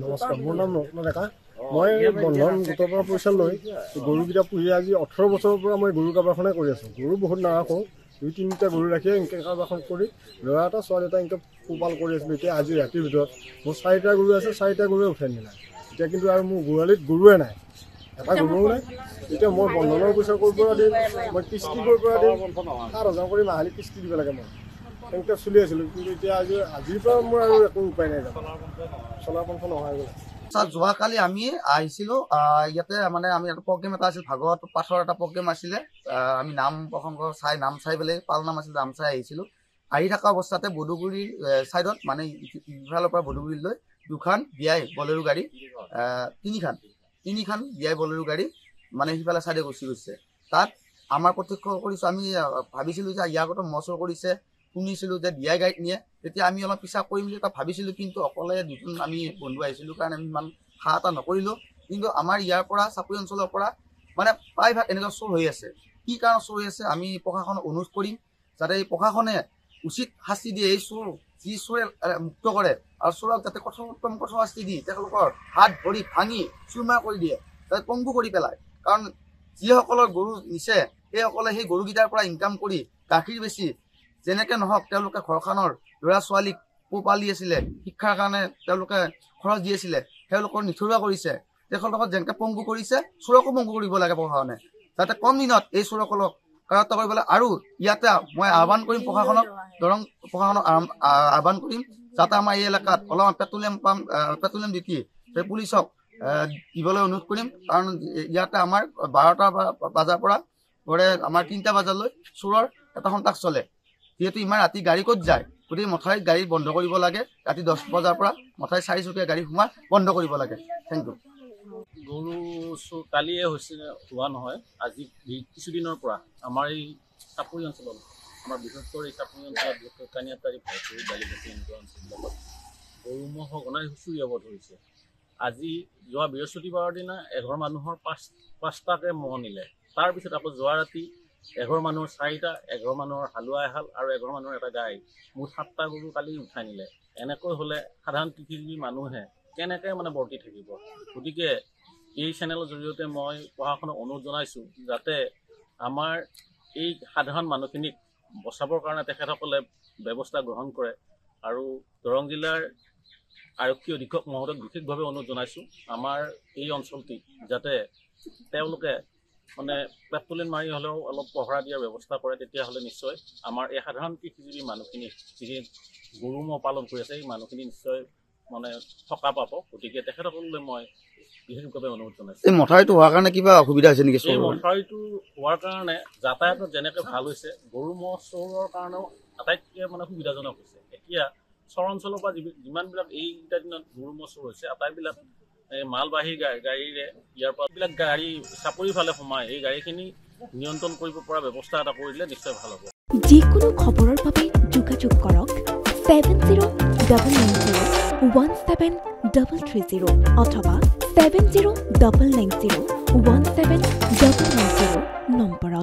নমস্কাৰ, মোৰ নাম ৰত্ন ডেকা। মই বন্ধন গোটৰ পৰা পইচা লৈ গৰুকেইটা পুহি আজি 18 বছৰৰ পৰা মই গৰু কাৰবাৰখনে কৰি আছোঁ। গৰু বহুত নাৰাখোঁ, 2-3টা গৰু ৰাখিয়ে এনেকৈ কাৰবাৰখন কৰি ল'ৰা এটা ছোৱালী এটা এনেকৈ পোহপাল কৰি আছিলোঁ। এতিয়া আজি ৰাতিৰ ভিতৰত মোৰ 4টা গৰু আছে, 4টা গৰুৱে উঠাই নিলে। এতিয়া কিন্তু আৰু মোৰ গোহালিত গৰুৱে নাই, এটা গৰুও নাই। এতিয়া মই বন্ধনৰ পইচা ক'ৰ পৰা দিম, মই কিস্তি ক'ৰ পৰা দিম, 7,000 কৰি মাহিলী কিস্তি দিব লাগে। মই এনেকৈ চলি আছিলোঁ, কিন্তু এতিয়া আজিৰ পৰা মোৰ আৰু একো উপায় নাই, চলাৰ পন্থা নহয় গ'ল। যোৱাকালি আমি আহিছিলোঁ ইয়াতে, মানে আমি এটা প্ৰগ্ৰেম এটা আছিল, ভাগৱত পাঠৰ এটা প্ৰগ্ৰেম আছিলে। আমি নাম প্ৰসংগ নাম চাই পেলাই পাল নাম আছিল, নাম চাই আহিছিলোঁ। আহি থকা অৱস্থাতে বদুগুৰিৰ ছাইডত, মানে ইফালৰ পৰা বদুগুৰিলৈ 2খন বিয়াই বলেৰো গাড়ী, 3খান বিয়াই বলেৰো গাড়ী মানে সিফালে ছাইডে গুচি গৈছে। তাত আমাৰ প্ৰত্যক্ষ কৰিছোঁ। আমি ভাবিছিলোঁ যে ইয়াৰ আগতে মচৰ কৰিছে, শুনিছিলোঁ যে বিয়াই গাড়ীত নিয়ে। তেতিয়া আমি অলপ পিছা কৰিম বুলি ভাবিছিলোঁ, কিন্তু অকলে 2জন আমি বন্ধু আহিছিলোঁ কাৰণে আমি ইমান সাহ এটা নকৰিলোঁ। কিন্তু আমাৰ ইয়াৰ পৰা চাপৰি অঞ্চলৰ পৰা মানে প্ৰায়ভাগ এনেকুৱা চোৰ হৈ আছে। কি কাৰণত চোৰ হৈ আছে, আমি প্ৰশাসনক অনুৰোধ কৰিম যাতে এই প্ৰশাসনে উচিত শাস্তি দিয়ে। এই চোৰ যি চোৰে মুক্ত কৰে, আৰু চোৰক যাতে কঠোৰ শাস্তি দি তেওঁলোকৰ হাত ভৰি ভাঙি চুৰমাৰ কৰি দিয়ে, যাতে পংগু কৰি পেলায়। কাৰণ যিসকলৰ গৰু নিছে সেইসকলে সেই গৰুকেইটাৰ পৰা ইনকাম কৰি গাখীৰ বেছি যেনেকৈ নহওক তেওঁলোকে ঘৰখনৰ ল'ৰা ছোৱালীক পোহপালি আছিলে, শিক্ষাৰ কাৰণে তেওঁলোকে খৰচ দি আছিলে, তেওঁলোকৰ নিথৰুৱা কৰিছে। তেওঁলোকক যেনেকৈ পংগু কৰিছে, চোৰকো পংগু কৰিব লাগে প্ৰশাসনে, যাতে কম দিনত এই চোৰসকলক কাৰায়ত্ব কৰিব লাগে। আৰু ইয়াতে মই আহ্বান কৰিম প্ৰশাসনক, দৰং প্ৰশাসনক আহ্বান কৰিম যাতে আমাৰ এই এলেকাত অলপমান পেট্ৰলিয়াম ডিউটি পুলিচক দিবলৈ অনুৰোধ কৰিম। কাৰণ ইয়াতে আমাৰ 12টা বজাৰ পৰা আমাৰ 3টা বজালৈ চোৰৰ এটা সন্ত্ৰাস চলে। যিহেতু ইমান ৰাতি গাড়ী ক'ত যায়, গতিকে মথাউৰিত গাড়ী বন্ধ কৰিব লাগে। ৰাতি 10 বজাৰ পৰা মথাউৰিত 4চকীয়া গাড়ী সোমাই বন্ধ কৰিব লাগে। Thank you. গৰু চোৰ কালিয়ে হোৱা নহয়, আজি কিছুদিনৰ পৰা আমাৰ এই চাপৰি অঞ্চলত, আমাৰ বিশেষকৈ এই চাপৰি অঞ্চলত, বিশেষকৈ কানিয়াতাৰী, ভাইপুৰ, বালিপতি এনেকুৱা অঞ্চলবিলাকত গৰু ম'হ সঘনাই চুৰি হ'ব ধৰিছে। আজি যোৱা বৃহস্পতিবাৰৰ দিনা এঘৰ মানুহৰ 5টাকৈ ম'হ নিলে। তাৰপিছত আকৌ যোৱা ৰাতি এঘৰ মানুহৰ 4টা, এঘৰ মানুহৰ হালোৱা এহাল আৰু এঘৰ মানুহৰ এটা গাই, মুঠ 7টা গৰু কালি উঠাই নিলে। এনেকৈ হ'লে সাধাৰণ কৃষিজীৱী মানুহে কেনেকৈ মানে বৰ্তি থাকিব? গতিকে এই চেনেলৰ জৰিয়তে মই প্ৰশাসনক অনুৰোধ জনাইছোঁ যাতে আমাৰ এই সাধাৰণ মানুহখিনিক বচাবৰ কাৰণে তেখেতসকলে ব্যৱস্থা গ্ৰহণ কৰে। আৰু দৰং জিলাৰ আৰক্ষী অধীক্ষক মহোদয়ক বিশেষভাৱে অনুৰোধ জনাইছোঁ আমাৰ এই অঞ্চলটিত যাতে তেওঁলোকে মানে পেট্ৰলিং মাৰি হ'লেও অলপ পহৰা দিয়াৰ ব্যৱস্থা কৰে। তেতিয়াহ'লে নিশ্চয় আমাৰ এই সাধাৰণ কৃষিজীৱী মানুহখিনি যি গৰু ম'হ পালন কৰি আছে, এই মানুহখিনি নিশ্চয় মানে সকাহ পাব। গতিকে তেখেতসকললৈ মই বিশেষভাৱে অনুৰোধ জনাইছোঁ। এই মথাউৰিটো হোৱাৰ কাৰণে কিবা অসুবিধা হৈছে নেকি? এই মথাউৰিটো হোৱাৰ কাৰণে যাতায়াতত যেনেকৈ ভাল হৈছে, গৰু ম'হ চোৰৰ কাৰণেও আটাইতকৈ মানে সুবিধাজনক হৈছে। এতিয়া চৰ অঞ্চলৰ পৰা যিমানবিলাক এইকেইটা দিনত গৰু ম'হ চোৰ হৈছে, আটাইবিলাক মালবাহী গাড়ীৰে ইয়াৰ পৰা বিলাক গাড়ী চাপৰি ফালে সোমাই এই গাড়ীখিনি নিয়ন্ত্ৰণ কৰিব পৰা ব্যৱস্থা এটা কৰিলে নিশ্চয় ভাল হ'ব। যিকোনো খবৰৰ বাবে যোগাযোগ কৰক 7090173330 অথবা 7099017990 নম্বৰত।